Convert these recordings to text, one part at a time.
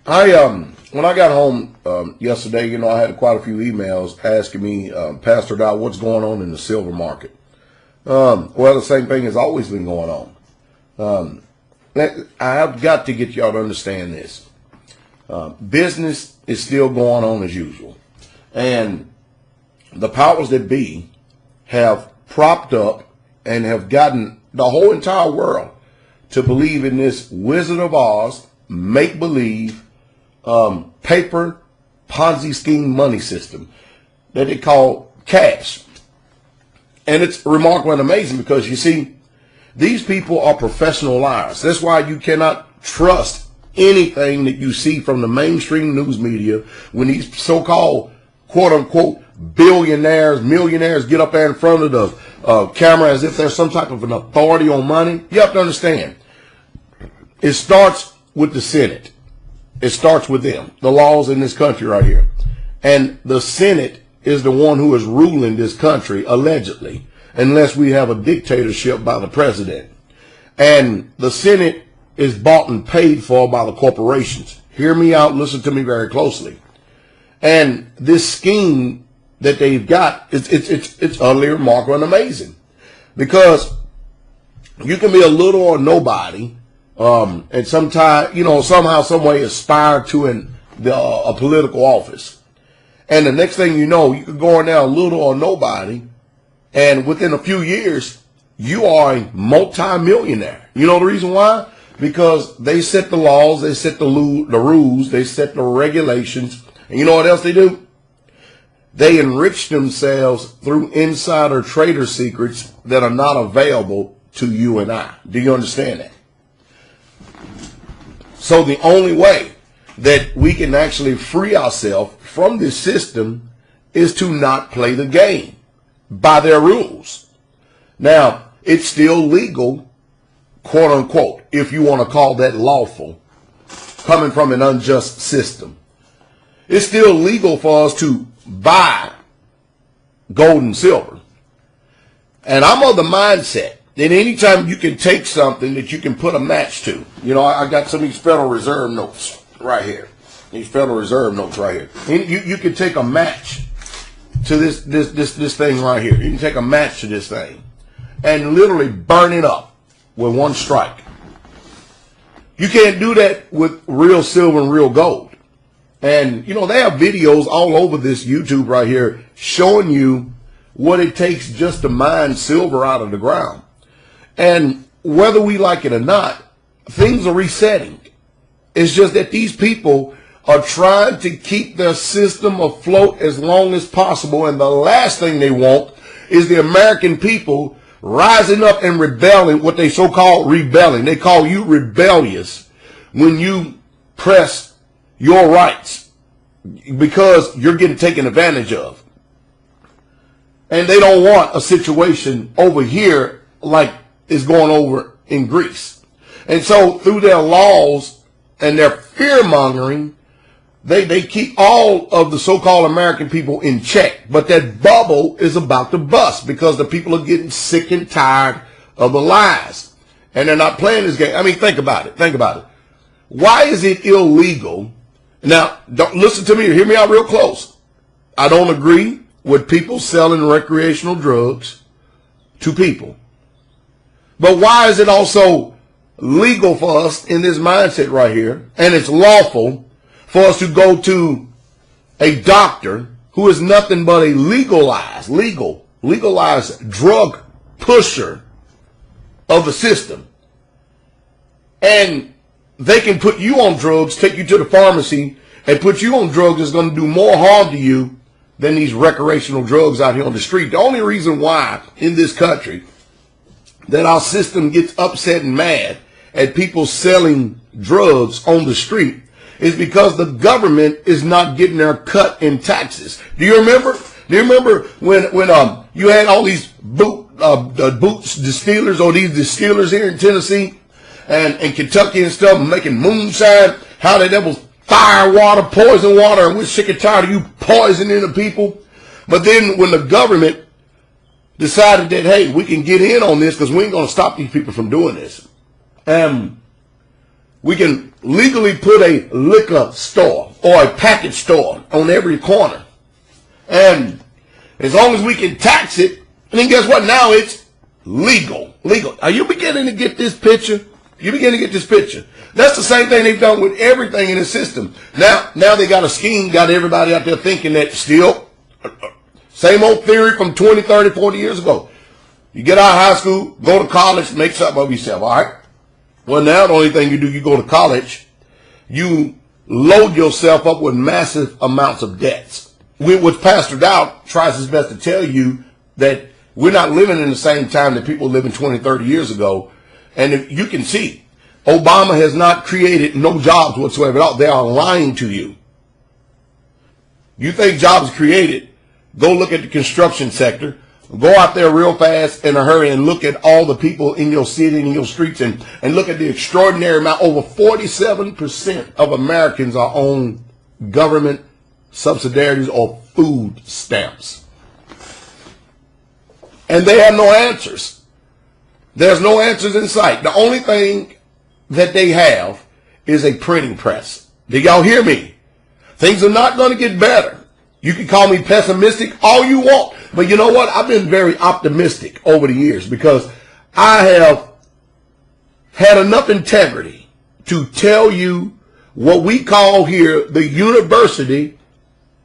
When I got home yesterday, I had quite a few emails asking me, Pastor Dow, what's going on in the silver market? Well, the same thing has always been going on. I have got to get y'all to understand this. Business is still going on as usual, and the powers that be have propped up and have gotten the whole entire world to believe in this Wizard of Oz make-believe paper Ponzi scheme money system that they call cash. And it's remarkable and amazing because, you see, these people are professional liars. That's why you cannot trust anything that you see from the mainstream news media when these so-called quote-unquote billionaires, millionaires get up there in front of the camera as if they're some type of an authority on money. You have to understand, it starts with the Senate. It starts with them, the laws in this country right here. And the Senate is the one who is ruling this country, allegedly, unless we have a dictatorship by the president. And the Senate is bought and paid for by the corporations. Hear me out, listen to me very closely. And this scheme that they've got, it's utterly remarkable and amazing. Because you can be a little or nobody, and sometimes, somehow, some way aspire to a political office. And the next thing you know, you could go in there a little or nobody, and within a few years, you are a multi-millionaire. You know the reason why? Because they set the laws, they set the rules, they set the regulations, and you know what else they do? They enrich themselves through insider trader secrets that are not available to you and I. Do you understand that? So the only way that we can actually free ourselves from this system is to not play the game by their rules. Now, it's still legal, quote unquote, if you want to call that lawful, coming from an unjust system. It's still legal for us to buy gold and silver. And I'm of the mindset that anytime you can take something that you can put a match to, I got some of these Federal Reserve notes right here. These Federal Reserve notes right here. You can take a match to this thing right here. You can take a match to this thing and literally burn it up with one strike. You can't do that with real silver and real gold. And, they have videos all over this YouTube right here showing you what it takes just to mine silver out of the ground. And whether we like it or not, things are resetting. It's just that these people are trying to keep their system afloat as long as possible. And the last thing they want is the American people rising up and rebelling, what they so-called rebelling. They call you rebellious when you press your rights because you're getting taken advantage of. And they don't want a situation over here like is going over in Greece. And so through their laws and their fear-mongering, they keep all of the so-called American people in check. But that bubble is about to bust because the people are getting sick and tired of the lies. And they're not playing this game. I mean, think about it. Think about it. Why is it illegal? Now, don't listen to me. Hear me out real close. I don't agree with people selling recreational drugs to people. But why is it also legal for us in this mindset right here, and it's lawful for us to go to a doctor who is nothing but a legalized drug pusher of the system, and they can put you on drugs, take you to the pharmacy, and put you on drugs that's going to do more harm to you than these recreational drugs out here on the street. The only reason why in this country that our system gets upset and mad at people selling drugs on the street is because the government is not getting their cut in taxes. Do you remember? When you had all these boots distillers or these distillers here in Tennessee and Kentucky and stuff making moonshine, how that was fire water, poison water, and we're sick and tired of you poisoning the people. But then when the government decided that, hey, we can get in on this because we ain't going to stop these people from doing this. We can legally put a liquor store or a package store on every corner. And as long as we can tax it, then guess what? Now it's legal. Legal. Are you beginning to get this picture? You begin to get this picture. That's the same thing they've done with everything in the system. Now they got a scheme, got everybody out there thinking that still, same old theory from 20, 30, 40 years ago. You get out of high school, go to college, make something of yourself, all right? Well, now the only thing you do, you go to college, you load yourself up with massive amounts of debts. Which Pastor Dow tries his best to tell you that we're not living in the same time that people living 20, 30 years ago. And if you can see, Obama has not created no jobs whatsoever at all. They are lying to you. You think jobs created? Go look at the construction sector. Go out there real fast in a hurry and look at all the people in your city and in your streets and look at the extraordinary amount. Over 47% of Americans are on government subsidiaries or food stamps. And they have no answers. There's no answers in sight. The only thing that they have is a printing press. Did y'all hear me? Things are not going to get better. You can call me pessimistic all you want. But you know what? I've been very optimistic over the years because I have had enough integrity to tell you what we call here the university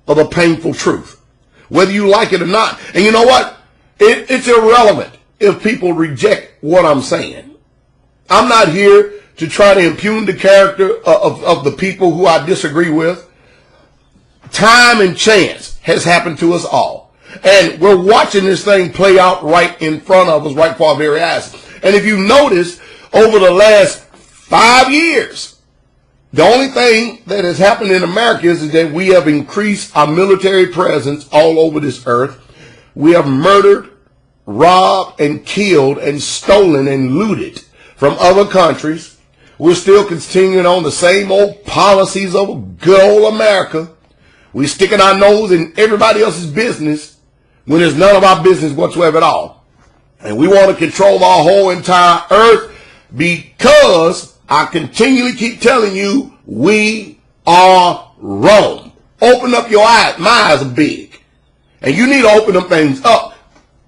of the painful truth, whether you like it or not. And you know what? It's irrelevant if people reject what I'm saying. I'm not here to try to impugn the character of the people who I disagree with. Time and chance has happened to us all. And we're watching this thing play out right in front of us, right before our very eyes. And if you notice, over the last 5 years, the only thing that has happened in America is that we have increased our military presence all over this earth. We have murdered, robbed, and killed, and stolen, and looted from other countries. We're still continuing on the same old policies of good old America. We're sticking our nose in everybody else's business when there's none of our business whatsoever at all. And we want to control our whole entire earth because I continually keep telling you we are wrong. Open up your eyes. My eyes are big. And you need to open them things up.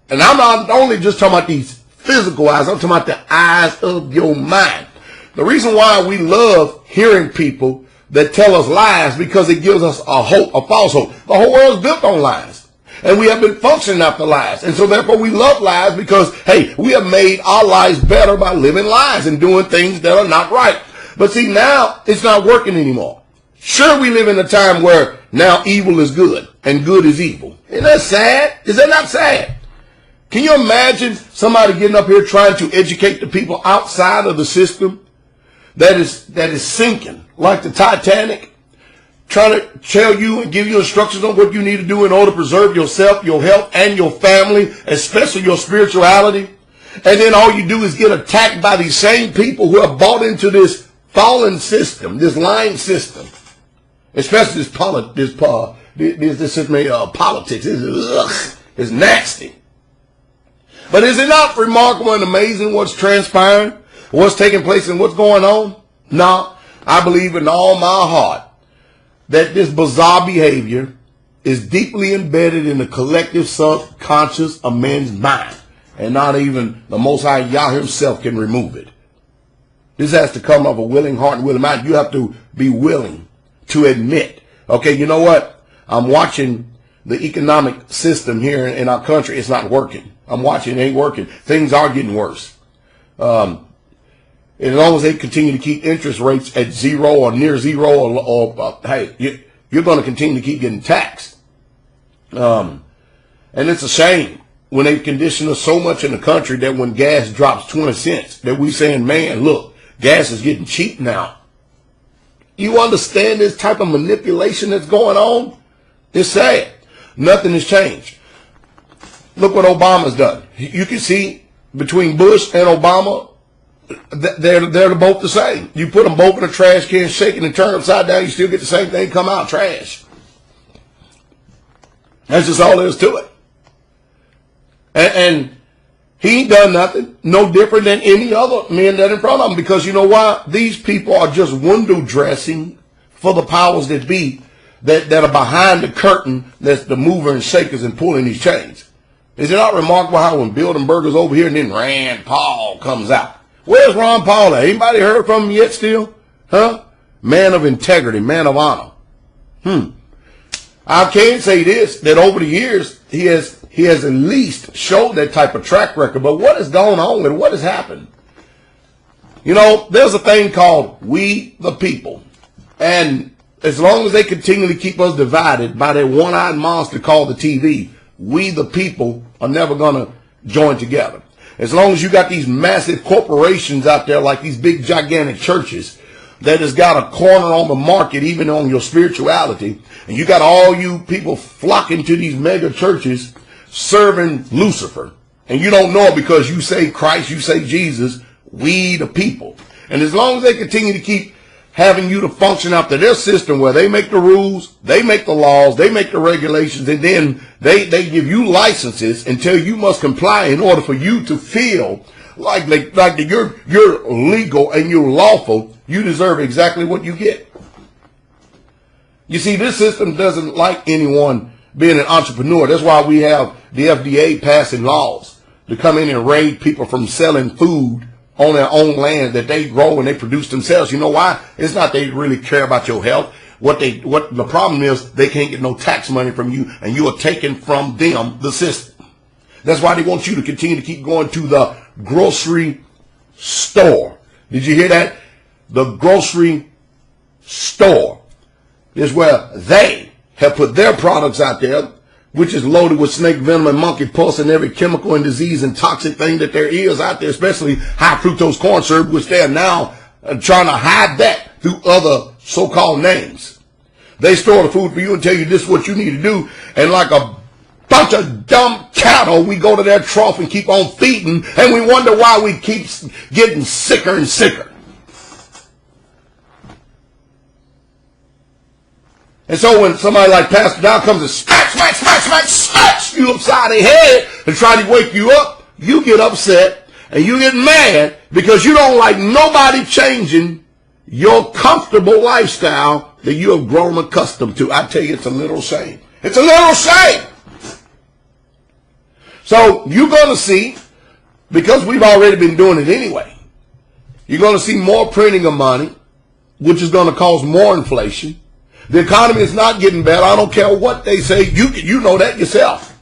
And I'm not only just talking about these physical eyes. I'm talking about the eyes of your mind. The reason why we love hearing people that tell us lies because it gives us a hope, a false hope. The whole world is built on lies. And we have been functioning after lies. And so therefore we love lies because, hey, we have made our lives better by living lies and doing things that are not right. But see, now it's not working anymore. Sure, we live in a time where now evil is good and good is evil. Isn't that sad? Is that not sad? Can you imagine somebody getting up here trying to educate the people outside of the system that is sinking like the Titanic? Trying to tell you and give you instructions on what you need to do in order to preserve yourself, your health, and your family, especially your spirituality. And then all you do is get attacked by these same people who have bought into this fallen system, this lying system, especially this politics. It's nasty. But is it not remarkable and amazing what's transpiring, what's taking place, and what's going on? No, I believe in all my heart that this bizarre behavior is deeply embedded in the collective subconscious of man's mind, and not even the Most High Yah himself can remove it. This has to come of a willing heart and willing mind. You have to be willing to admit, okay, you know what? I'm watching the economic system here in our country. It's not working. I'm watching, it ain't working. Things are getting worse. As long as they continue to keep interest rates at zero or near zero, or hey, you're going to continue to keep getting taxed. And it's a shame when they condition us so much in the country that when gas drops 20 cents, that we saying, man, look, gas is getting cheap now. You understand this type of manipulation that's going on? It's sad. Nothing has changed. Look what Obama's done. You can see between Bush and Obama, they're both the same. You put them both in a trash can, shake it and turn it upside down, you still get the same thing, come out trash. That's just all there is to it. And He ain't done nothing no different than any other men that in front of him, because you know why? These people are just window dressing for the powers that be that are behind the curtain, that's the mover and shakers and pulling these chains. Is it not remarkable how when Bilderberger's over here and then Rand Paul comes out? Where's Ron Paul at? Anybody heard from him yet still? Huh? Man of integrity, man of honor. I can say this, that over the years, he has at least showed that type of track record. But what has gone on with it? What has happened? You know, there's a thing called we the people. And as long as they continually keep us divided by that one-eyed monster called the TV, we the people are never going to join together. As long as you got these massive corporations out there like these big gigantic churches that has got a corner on the market, even on your spirituality, and you got all you people flocking to these mega churches serving Lucifer, and you don't know it because you say Christ, you say Jesus, we the people. And as long as they continue to keep having you to function after their system where they make the rules, they make the laws, they make the regulations, and then they give you licenses and tell you must comply in order for you to feel like you're legal and you're lawful, you deserve exactly what you get. You see, this system doesn't like anyone being an entrepreneur. That's why we have the FDA passing laws to come in and raid people from selling food on their own land that they grow and they produce themselves. You know why? It's not they really care about your health. What the problem is, they can't get no tax money from you, and you are taking from them the system. That's why they want you to continue to keep going to the grocery store. Did you hear that? The grocery store is where they have put their products out there, which is loaded with snake venom and monkey pus and every chemical and disease and toxic thing that there is out there, especially high fructose corn syrup, which they are now trying to hide that through other so-called names. They store the food for you and tell you this is what you need to do, and like a bunch of dumb cattle, we go to their trough and keep on feeding, and we wonder why we keep getting sicker and sicker. And so when somebody like Pastor Dow comes and smack you upside the head and try to wake you up, you get upset and you get mad because you don't like nobody changing your comfortable lifestyle that you have grown accustomed to. I tell you, it's a little shame. It's a little shame. So you're going to see, because we've already been doing it anyway, you're going to see more printing of money, which is going to cause more inflation. The economy is not getting better. I don't care what they say. You know that yourself.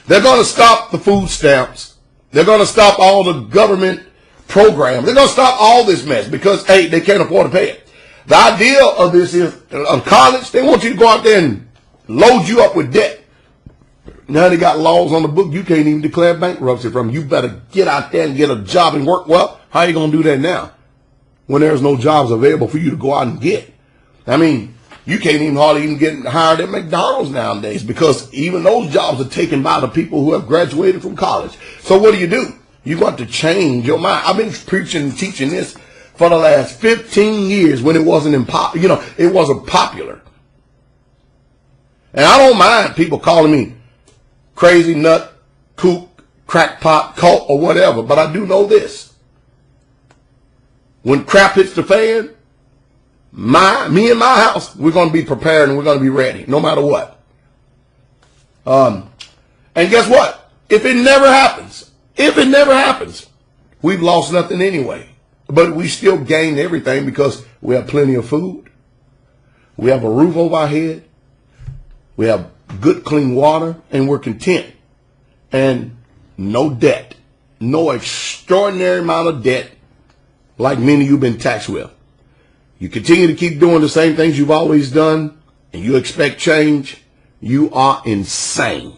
They're going to stop the food stamps. They're going to stop all the government programs. They're going to stop all this mess because, hey, they can't afford to pay it. The idea of this is, of college, they want you to go out there and load you up with debt. Now they got laws on the book. You can't even declare bankruptcy from. You better get out there and get a job and work. Well, how are you going to do that now when there's no jobs available for you to go out and get? I mean, you can't even hardly even get hired at McDonald's nowadays because even those jobs are taken by the people who have graduated from college. So what do? You got to change your mind. I've been preaching and teaching this for the last 15 years when it wasn't it wasn't popular. And I don't mind people calling me crazy nut, kook, crackpot, cult, or whatever, but I do know this. When crap hits the fan, me and my house, we're going to be prepared and we're going to be ready, no matter what. And guess what? If it never happens, we've lost nothing anyway. But we still gained everything because we have plenty of food. We have a roof over our head. We have good, clean water, and we're content. And no debt. No extraordinary amount of debt like many of you have been taxed with. You continue to keep doing the same things you've always done, and you expect change, you are insane.